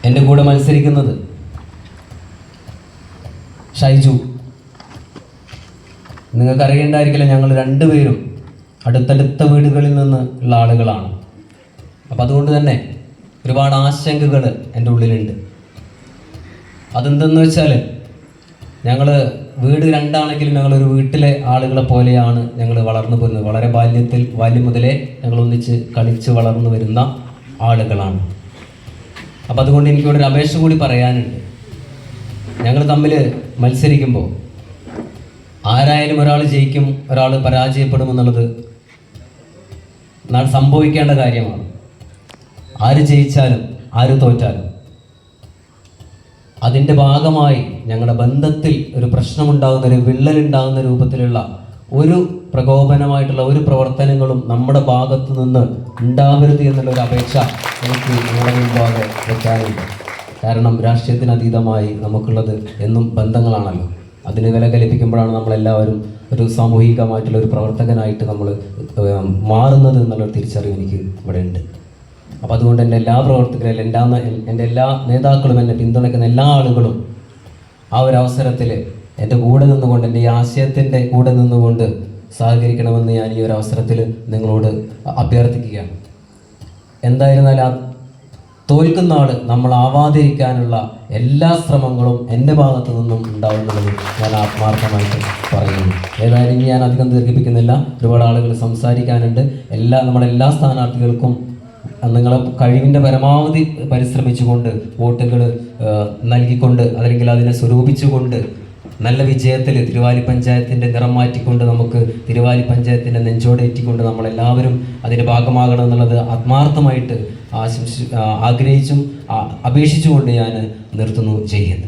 എൻ്റെ കൂടെ മത്സരിക്കുന്നത് ഷൈജു. നിങ്ങൾക്കറിയേണ്ടായിരിക്കില്ല, ഞങ്ങൾ രണ്ടുപേരും അടുത്തടുത്ത വീടുകളിൽ നിന്ന് ഉള്ള ആളുകളാണ്. അപ്പം അതുകൊണ്ട് തന്നെ ഒരുപാട് ആശങ്കകൾ എൻ്റെ ഉള്ളിലുണ്ട്. അതെന്തെന്ന് വെച്ചാൽ, ഞങ്ങൾ വീട് രണ്ടാണെങ്കിലും ഞങ്ങളൊരു വീട്ടിലെ ആളുകളെ പോലെയാണ് ഞങ്ങൾ വളർന്നു പോരുന്നത്. വളരെ ബാല്യം മുതലേ ഞങ്ങൾ ഒന്നിച്ച് കളിച്ച് വളർന്നു വരുന്ന ആളുകളാണ്. അപ്പം അതുകൊണ്ട് എനിക്കിവിടെ ഒരു അപേക്ഷ കൂടി പറയാനുണ്ട്. ഞങ്ങൾ തമ്മിൽ മത്സരിക്കുമ്പോൾ ആരായാലും ഒരാൾ ജയിക്കും, ഒരാൾ പരാജയപ്പെടുമെന്നുള്ളത് സംഭവിക്കേണ്ട കാര്യമാണ്. ആര് ജയിച്ചാലും ആര് തോറ്റാലും അതിൻ്റെ ഭാഗമായി ഞങ്ങളുടെ ബന്ധത്തിൽ ഒരു പ്രശ്നമുണ്ടാകുന്ന, ഒരു വിള്ളലുണ്ടാകുന്ന രൂപത്തിലുള്ള ഒരു പ്രകോപനമായിട്ടുള്ള ഒരു പ്രവർത്തനങ്ങളും നമ്മുടെ ഭാഗത്തു നിന്ന് ഉണ്ടാവരുത് എന്നുള്ളൊരു അപേക്ഷ എനിക്ക് നിങ്ങളുടെ മുൻപാകെ വെക്കാനുണ്ട്. കാരണം രാഷ്ട്രീയത്തിന് അതീതമായി നമുക്കുള്ളത് എന്നും ബന്ധങ്ങളാണല്ലോ. അതിന് വില കൽപ്പിക്കുമ്പോഴാണ് നമ്മളെല്ലാവരും ഒരു സാമൂഹികമായിട്ടുള്ള ഒരു പ്രവർത്തകനായിട്ട് നമ്മൾ മാറുന്നത് എന്നുള്ളൊരു തിരിച്ചറിവ് എനിക്ക് ഇവിടെ ഉണ്ട്. അപ്പോൾ അതുകൊണ്ട് എൻ്റെ എല്ലാ പ്രവർത്തകരും, എൻ്റെ എല്ലാ നേതാക്കളും, എന്നെ പിന്തുണയ്ക്കുന്ന എല്ലാ ആളുകളും ആ ഒരു അവസരത്തിൽ എൻ്റെ കൂടെ നിന്നുകൊണ്ട്, എൻ്റെ ഈ ആശയത്തിൻ്റെ കൂടെ നിന്നുകൊണ്ട് സഹകരിക്കണമെന്ന് ഞാൻ ഈ ഒരു അവസരത്തിൽ നിങ്ങളോട് അഭ്യർത്ഥിക്കുകയാണ്. എന്തായിരുന്നാലും ആ തോൽക്കുന്ന ആൾ നമ്മളാവാതിരിക്കാനുള്ള എല്ലാ ശ്രമങ്ങളും എൻ്റെ ഭാഗത്തു നിന്നും ഉണ്ടാവുന്നത് ഞാൻ ആത്മാർത്ഥമായിട്ട് പറയുന്നു. ഏതായാലും ഞാൻ അധികം ദീർഘിപ്പിക്കുന്നില്ല. ഒരുപാട് ആളുകൾ സംസാരിക്കാനുണ്ട്. നമ്മളെല്ലാ സ്ഥാനാർത്ഥികൾക്കും നിങ്ങളെ കഴിവിൻ്റെ പരമാവധി പരിശ്രമിച്ചുകൊണ്ട്, വോട്ടുകൾ നൽകിക്കൊണ്ട്, അല്ലെങ്കിൽ അതിനെ സ്വരൂപിച്ചുകൊണ്ട് നല്ല വിജയത്തിൽ തിരുവാലി പഞ്ചായത്തിൻ്റെ നിറം മാറ്റിക്കൊണ്ട്, നമുക്ക് തിരുവാലി പഞ്ചായത്തിൻ്റെ നെഞ്ചോടേറ്റിക്കൊണ്ട് നമ്മളെല്ലാവരും അതിൻ്റെ ഭാഗമാകണം എന്നുള്ളത് ആത്മാർത്ഥമായിട്ട് ആഗ്രഹിച്ചും അപേക്ഷിച്ചുകൊണ്ട് ഞാൻ നിർത്തുന്നു. ചെയ്യുന്നു.